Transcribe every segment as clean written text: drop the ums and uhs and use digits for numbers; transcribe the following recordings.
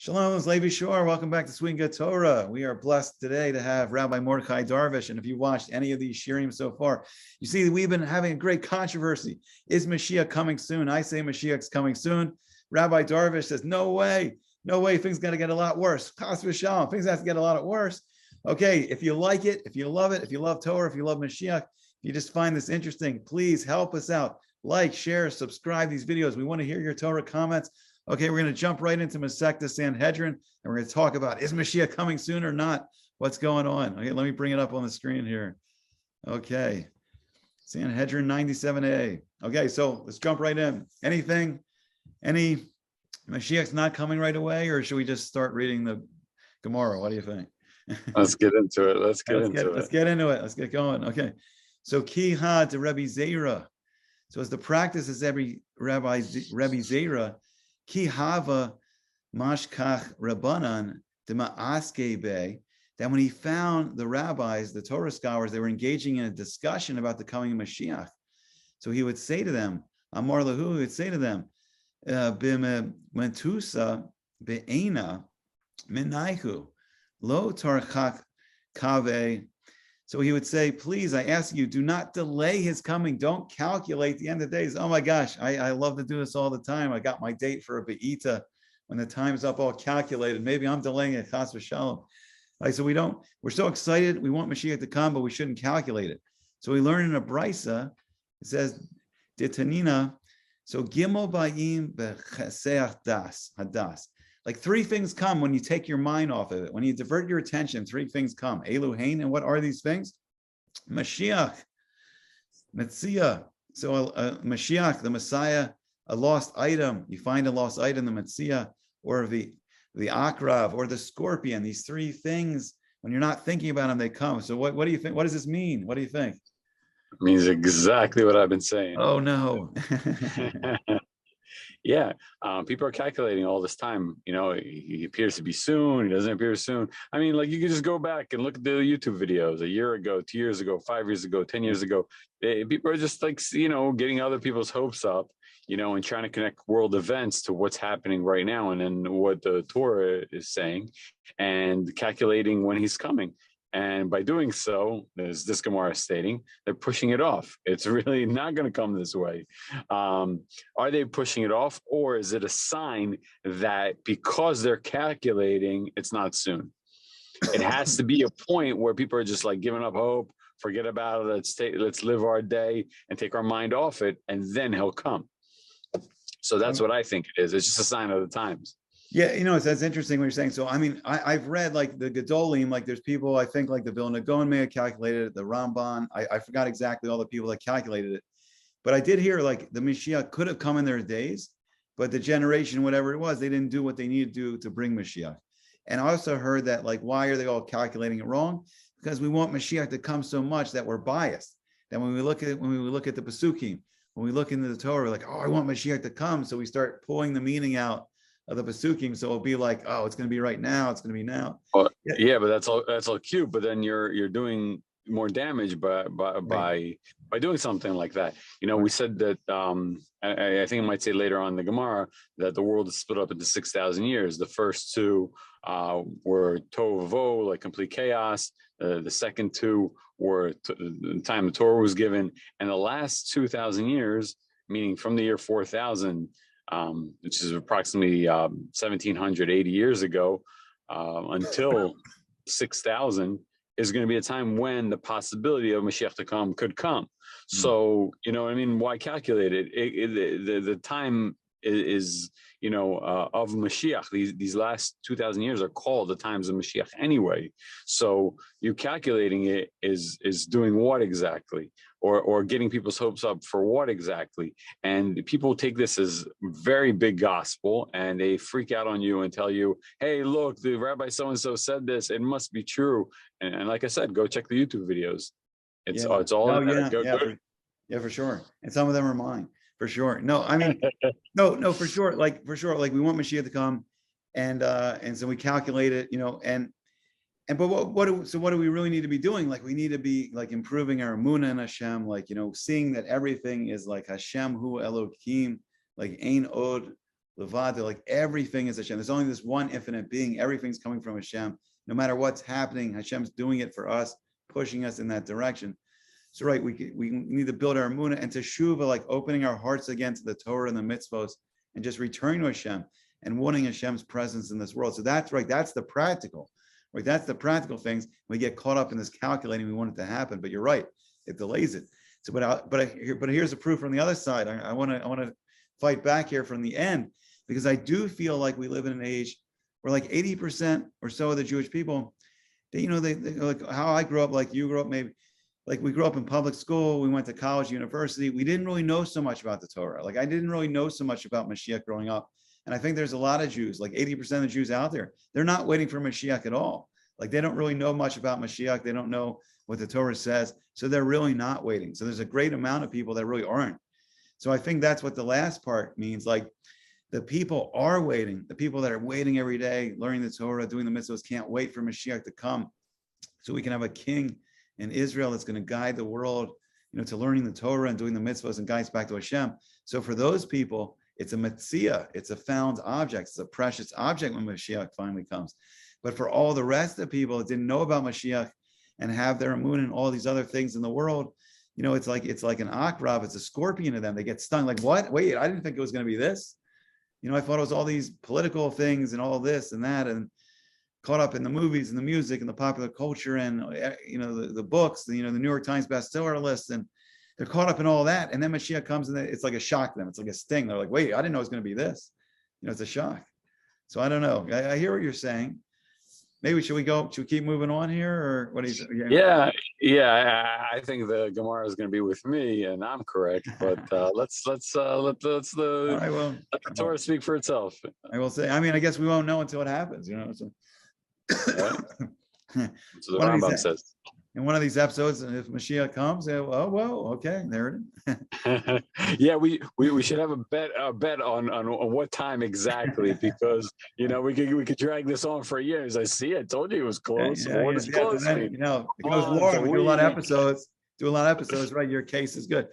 Shalom, it's Levi Shor. Welcome back to Swing Get Torah. We are blessed today to have Rabbi Mordechai Darvish. And if you watched any of these shirim so far, you see that we've been having a great controversy. Is Mashiach coming soon? I say Mashiach's coming soon. Rabbi Darvish says, no way, things got to get a lot worse. Chas v'shalom, things have to get a lot worse. Okay, if you like it, if you love it, if you love Torah, if you love Mashiach, if you just find this interesting, please help us out. Like, share, subscribe these videos. We want to hear your Torah comments. Okay, we're going to jump right into Masechta Sanhedrin, and we're going to talk about, is Mashiach coming soon or not? What's going on? Okay, let me bring it up on the screen here. Okay, Sanhedrin 97a. Okay, so let's jump right in. Any Mashiach's not coming right away, or should we just start reading the Gemara? What do you think? Let's get into it. Let's get into it. Let's get going. Okay, so Kiha to Rebbe Zera. So as the practice is every Rebbe Zera, Ki hava mashkach rabbanan dema'aske be, that when he found the rabbis, the Torah scholars, they were engaging in a discussion about the coming of Mashiach. So he would say to them, Amar lahu, he would say to them, B'mentusa be'ena minaihu lo tarchak kave. So he would say, please, I ask you, do not delay his coming. Don't calculate the end of the days. Oh my gosh, I love to do this all the time. I got my date for a be'ita. When the time's up, all calculated. Maybe I'm delaying it, chas v'shalom. Right, so we're so excited. We want Mashiach to come, but we shouldn't calculate it. So we learn in a brisa, it says, Ditanina, so gimel ba'im becheseach das, hadas. Like three things come when you take your mind off of it. When you divert your attention, three things come. Eluhain, and what are these things? Mashiach, Metzia. So Mashiach, the Messiah, a lost item. You find a lost item, the Metzia, or the Akrav, or the scorpion. These three things, when you're not thinking about them, they come. So what do you think? What does this mean? What do you think? It means exactly what I've been saying. Oh, no. Yeah, people are calculating all this time. You know, he appears to be soon. He doesn't appear soon. I mean, like you could just go back and look at the YouTube videos a year ago, 2 years ago, 5 years ago, 10 years ago. People are just like, getting other people's hopes up, and trying to connect world events to what's happening right now and then what the Torah is saying and calculating when he's coming. And by doing so, as this Gemara is stating, they're pushing it off. It's really not going to come this way. Are they pushing it off, or is it a sign that because they're calculating, it's not soon? It has to be a point where people are just like giving up hope, forget about it. Let's live our day and take our mind off it, and then he'll come. So that's what I think it is. It's just a sign of the times. Yeah, that's interesting what you're saying. So, I mean, I've read like the Gedolim, like there's people, I think like the Vilna Gaon may have calculated it, the Ramban, I forgot exactly all the people that calculated it. But I did hear like the Mashiach could have come in their days, but the generation, whatever it was, they didn't do what they needed to do to bring Mashiach. And I also heard that like, why are they all calculating it wrong? Because we want Mashiach to come so much that we're biased. That when we look at the Pesukim, when we look into the Torah, we're like, oh, I want Mashiach to come. So we start pulling the meaning out of the Pesukim, so it'll be like, oh, it's going to be right now. It's going to be now. Well, yeah, but that's all cute. But then you're doing more damage by doing something like that. We said that I think I might say later on in the Gemara that the world is split up into 6,000 years. The first two were tohu vavohu, like complete chaos. The second two were the time the Torah was given, and the last 2,000 years, meaning from the year 4,000. Which is approximately 1,780 years ago, until 6,000 is going to be a time when the possibility of Mashiach to come could come. So, why calculate it? The time is of Mashiach. These last 2,000 years are called the times of Mashiach anyway. So you calculating it is doing what exactly? Or getting people's hopes up for what exactly? And people take this as very big gospel, and they freak out on you and tell you, hey, look, the Rabbi so-and-so said this, it must be true. And like I said, go check the YouTube videos. It's all in there. Yeah, for sure. And some of them are mine, for sure. No, I mean, no, for sure. Like we want Mashiach to come, and so we calculate it, but what do we really need to be doing? Like we need to be like improving our emunah in Hashem, like seeing that everything is like Hashem hu Elokim, like ein od Levada, like everything is Hashem. There's only this one infinite being. Everything's coming from Hashem. No matter what's happening, Hashem's doing it for us, pushing us in that direction. So right, we need to build our emunah and teshuvah, like opening our hearts again to the Torah and the mitzvos, and just returning to Hashem and wanting Hashem's presence in this world. So that's right. That's the practical. Right, that's the practical things. We get caught up in this calculating. We want it to happen, but you're right. It delays it. So, but here's the proof from the other side. I want to fight back here from the end, because I do feel like we live in an age where like 80% or so of the Jewish people, they like how I grew up, like you grew up, maybe like we grew up in public school, we went to college, university. We didn't really know so much about the Torah. Like I didn't really know so much about Mashiach growing up. And I think there's a lot of Jews, like 80% of the Jews out there, they're not waiting for Mashiach at all. Like they don't really know much about Mashiach. They don't know what the Torah says. So they're really not waiting. So there's a great amount of people that really aren't. So I think that's what the last part means. Like the people are waiting. The people that are waiting every day, learning the Torah, doing the mitzvahs, can't wait for Mashiach to come, so we can have a king in Israel that's going to guide the world, to learning the Torah and doing the mitzvahs and guides back to Hashem. So for those people, it's a metzia, it's a found object, it's a precious object when Mashiach finally comes. But for all the rest of the people that didn't know about Mashiach and have their emunah and all these other things in the world, it's like an akrab, it's a scorpion to them. They get stung. Like, what? Wait, I didn't think it was going to be this. I thought it was all these political things and all this and that, and caught up in the movies and the music and the popular culture and the books, the New York Times bestseller list, and they're caught up in all that. And then Mashiach comes and it's like a shock to them. It's like a sting. They're like, wait, I didn't know it was going to be this. It's a shock. So I don't know. I hear what you're saying. Maybe should we keep moving on here, or what do you think? Yeah. I think the Gemara is going to be with me, and I'm correct. But let's let the Torah speak for itself. I will say. I mean, I guess we won't know until it happens. So. Yeah. So the Rambam says. In one of these episodes, if Mashiach comes, okay, there it is. Yeah, we should have a bet on what time exactly, because we could drag this on for years. I told you it was close. It goes long. We do a lot of episodes. Right, your case is good.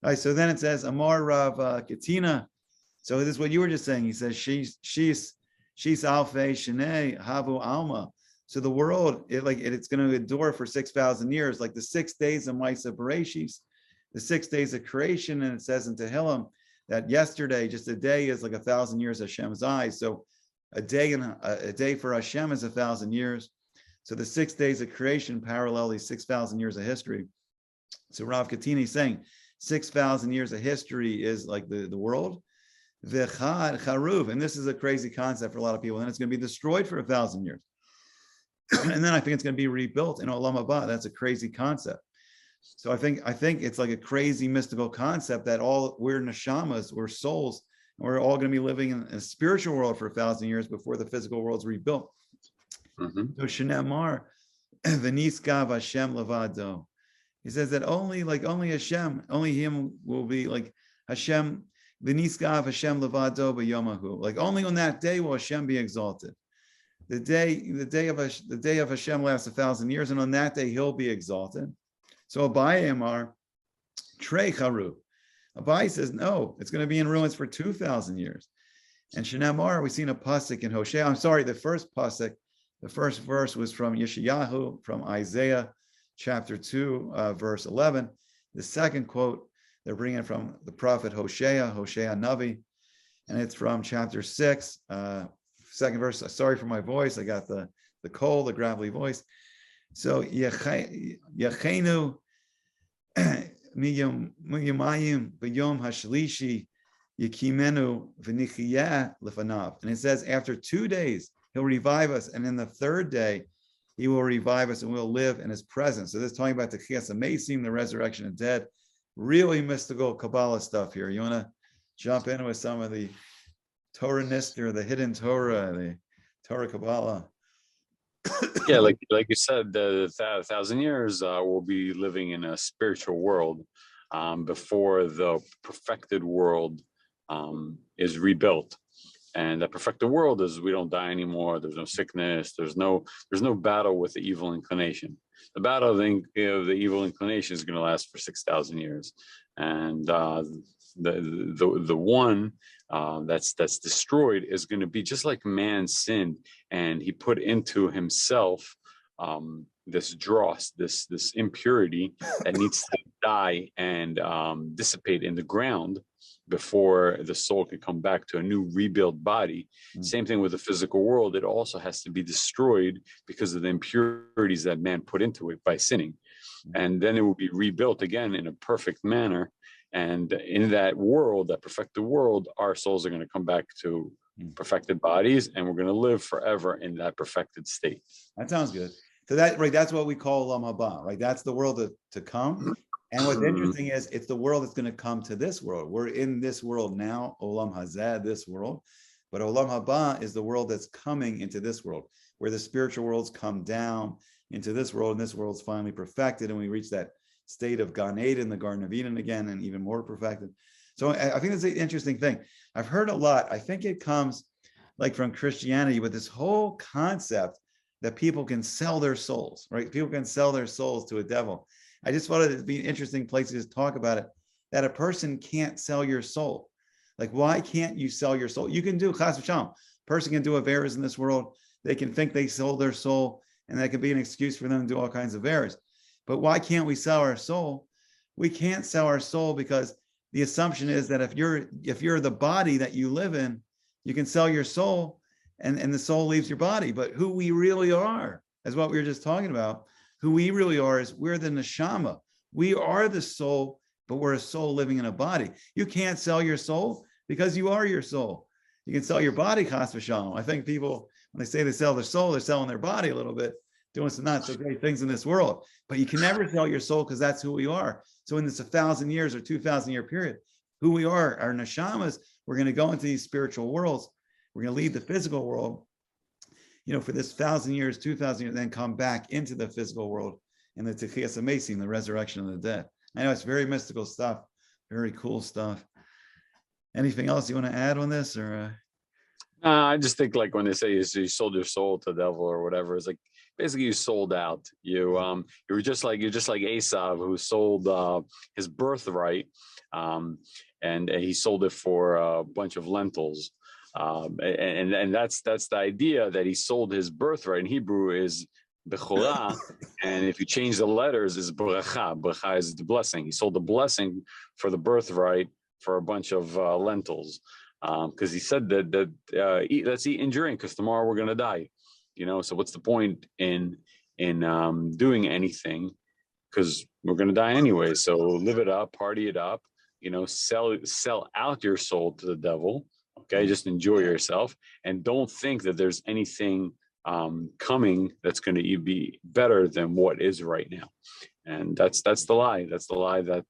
All right, so then it says Amar Rav Katina. So this is what you were just saying. He says she's alfei shenei havu alma. So the world, it's going to endure for 6,000 years, like the 6 days of Maisa Bereshis, the 6 days of creation. And it says in Tehillim that yesterday, just a day is like 1,000 years of Hashem's eyes. So a day for Hashem is 1,000 years. So the 6 days of creation parallel these 6,000 years of history. So Rav Katini is saying 6,000 years of history is like the world. V'chad charuv, and this is a crazy concept for a lot of people. And then it's going to be destroyed for 1,000 years. And then I think it's going to be rebuilt in Olam Haba. That's a crazy concept. So I think it's like a crazy mystical concept that we're neshamas, we're souls, and we're all going to be living in a spiritual world for 1,000 years before the physical world's rebuilt. Mm-hmm. So Shnei v'niskav Hashem levado. He says that only Hashem, only Him will be like Hashem. V'niskav Hashem levado b'yomahu. Like only on that day will Hashem be exalted. The day of Hashem lasts 1,000 years, and on that day He'll be exalted. So Abaye Amar Trei Charu. Abaye says no, it's going to be in ruins for 2,000 years. And Shnei we've seen a pasuk in Hosea. I'm sorry, the first pasuk, the first verse was from Yeshayahu, from Isaiah chapter 2, verse 11. The second quote they're bringing from the prophet Hosea Navi, and it's from chapter 6. Second verse, sorry for my voice. I got the cold, the gravelly voice. So, Yachenu miyamayim b'yom hashlishi yikimenu v'nichiyah lefanav. And it says, after 2 days, He'll revive us. And in the third day, He will revive us and we'll live in His presence. So this is talking about the Chiyas HaMeisim, the resurrection of dead. Really mystical Kabbalah stuff here. You want to jump in with some of the Torah Nister, the hidden Torah, the Torah Kabbalah. Yeah, like you said, the 1,000 years we'll be living in a spiritual world before the perfected world is rebuilt. And that perfected world is we don't die anymore. There's no sickness. There's no battle with the evil inclination. The battle of the evil inclination is going to last for 6,000 years, and the one that's destroyed is going to be just like man sinned, and he put into himself this dross, this impurity that needs to die and dissipate in the ground before the soul can come back to a new rebuilt body. Same thing with the physical world. It also has to be destroyed because of the impurities that man put into it by sinning. And then it will be rebuilt again in a perfect manner. And in that world, that perfected world, our souls are going to come back to perfected bodies, and we're going to live forever in that perfected state. That sounds good. So that's what we call Olam Haba, right? That's the world to come. And what's interesting is it's the world that's going to come to this world. We're in this world now, Olam Hazeh, this world. But Olam Haba is the world that's coming into this world, where the spiritual worlds come down into this world, and this world's finally perfected, and we reach that state of Gan Eden, the Garden of Eden again, and even more perfected. So I think that's an interesting thing. I've heard a lot. I think it comes like from Christianity with this whole concept that people can sell their souls, right? People can sell their souls to a devil. I just thought it'd be an interesting place to just talk about it, that a person can't sell your soul. Like, why can't you sell your soul? You can do chas v'shalom. A person can do averas in this world. They can think they sold their soul, and that could be an excuse for them to do all kinds of averas. But why can't we sell our soul? We can't sell our soul because the assumption is that if you're the body that you live in, you can sell your soul, and the soul leaves your body. But who we really are, as what we were just talking about, who we really are is we're the neshama. We are the soul, but we're a soul living in a body. You can't sell your soul because you are your soul. You can sell your body, chas v'shalom. I think people, when they say they sell their soul, they're selling their body a little bit, doing some not so great things in this world. But you can never sell your soul because that's who we are. So in this 1,000 years or 2,000 year period, who we are, our neshamas, we're going to go into these spiritual worlds. We're going to leave the physical world, for this 1,000 years, 2,000 years, then come back into the physical world in the Techiyas HaMesim, the resurrection of the dead. I know it's very mystical stuff, very cool stuff. Anything else you want to add on this, or? I just think like when they say you sold your soul to the devil or whatever, it's like basically you sold out. You're just like Esav, who sold his birthright, and he sold it for a bunch of lentils. And that's the idea, that he sold his birthright. In Hebrew is bechorah, and if you change the letters, is bracha. Bracha is the blessing. He sold the blessing for the birthright for a bunch of lentils, because he said that let's eat and drink, because tomorrow we're gonna die. So what's the point in doing anything, because we're gonna die anyway? So live it up, party it up. Sell out your soul to the devil. Okay, just enjoy yourself, and don't think that there's anything coming that's going to be better than what is right now. And that's the lie. That's the lie that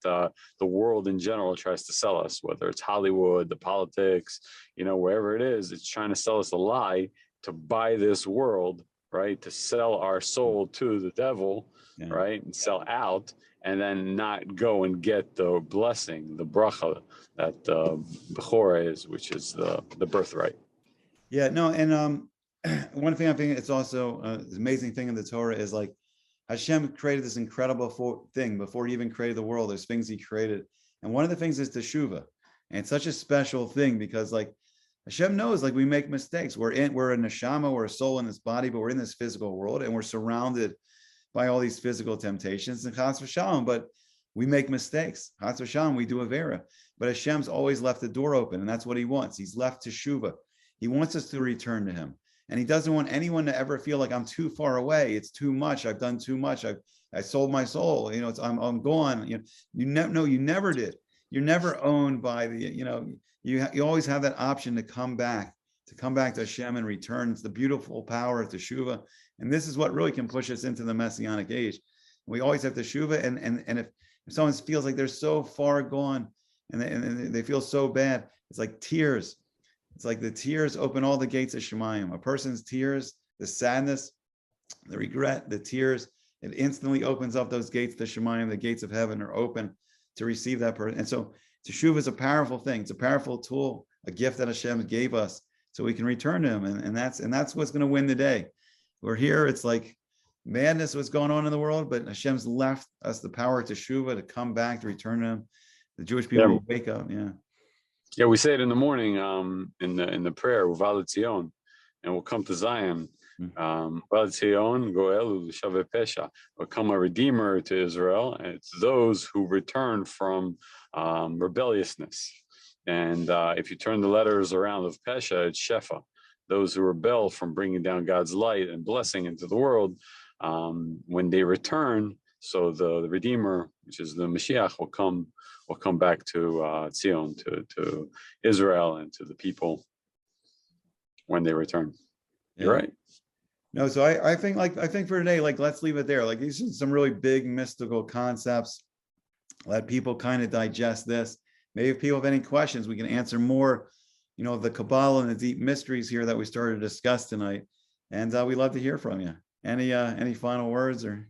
the world in general tries to sell us, whether it's Hollywood, the politics, wherever it is. It's trying to sell us a lie to buy this world, right? To sell our soul to the devil, right? And sell out, and then not go and get the blessing, the bracha that Bechorah is, which is the birthright. Yeah, no, and one thing I think it's also an amazing thing in the Torah is like Hashem created this incredible thing before he even created the world. There's things he created, and one of the things is Teshuvah, and it's such a special thing because like Hashem knows, like we make mistakes. We're a neshama, we're a soul in this body, but we're in this physical world, and we're surrounded by all these physical temptations and chas v'shalom, but we make mistakes. Chas v'shalom, we do avera, but Hashem's always left the door open, and that's what he wants. He's left Teshuvah. He wants us to return to him, and he doesn't want anyone to ever feel like I'm too far away. It's too much. I've done too much. I sold my soul. I'm gone. You never did. You're never owned by the. You always have that option to come back to Hashem and return. It's the beautiful power of Teshuvah. And this is what really can push us into the Messianic age. We always have Teshuvah, and if someone feels like they're so far gone and they feel so bad, it's like tears. It's like the tears open all the gates of Shemayim. A person's tears, the sadness, the regret, the tears, it instantly opens up those gates to Shemayim. The gates of heaven are open to receive that person. And so Teshuvah is a powerful thing. It's a powerful tool, a gift that Hashem gave us so we can return to him. And that's what's going to win the day. We're here. It's like madness, what's going on in the world, but Hashem's left us the power to Teshuvah, to come back, to return to him. the Jewish people will wake up. Yeah, we say it in the morning in the prayer, Uva L'Tzion, and we'll come to Zion. Uva L'Tzion Goel Shaveh Pesha. Will come a redeemer to Israel, and it's those who return from rebelliousness. And if you turn the letters around of Pesha, it's Shefa. Those who rebel from bringing down God's light and blessing into the world, when they return, so the Redeemer, which is the Mashiach, will come back to Zion, to Israel, and to the people when they return. You're right. No, so I think for today, let's leave it there. These are some really big mystical concepts. Let people kind of digest this. Maybe if people have any questions, we can answer more, of the Kabbalah and the deep mysteries here that we started to discuss tonight. And we'd love to hear from you. Any final words or?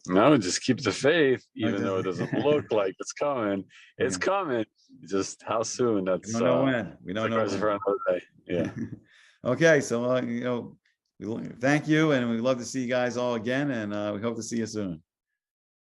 No, just keep the faith, even though it doesn't look like it's coming. It's coming. Just how soon? That's we don't know when. We don't know when. Day. Yeah. Okay, so we thank you, and we'd love to see you guys all again, and we hope to see you soon.